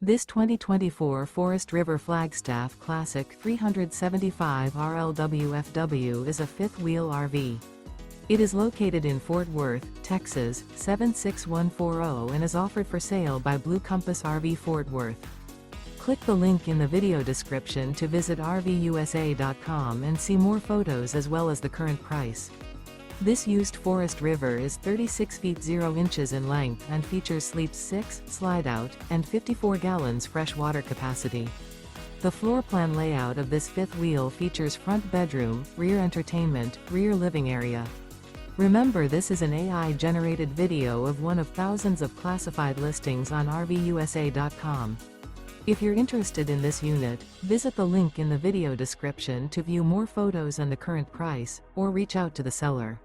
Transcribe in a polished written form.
This 2024 Forest River Flagstaff Classic 375 RLWFW is a fifth-wheel RV. It is located in Fort Worth, Texas, 76140 and is offered for sale by Blue Compass RV Fort Worth. Click the link in the video description to visit RVUSA.com and see more photos as well as the current price. This used Forest River is 36 feet 0 inches in length and features sleeps 6, slide-out, and 54 gallons fresh water capacity. The floor plan layout of this fifth wheel features front bedroom, rear entertainment, rear living area. Remember, this is an AI-generated video of one of thousands of classified listings on RVUSA.com. If you're interested in this unit, visit the link in the video description to view more photos and the current price, or reach out to the seller.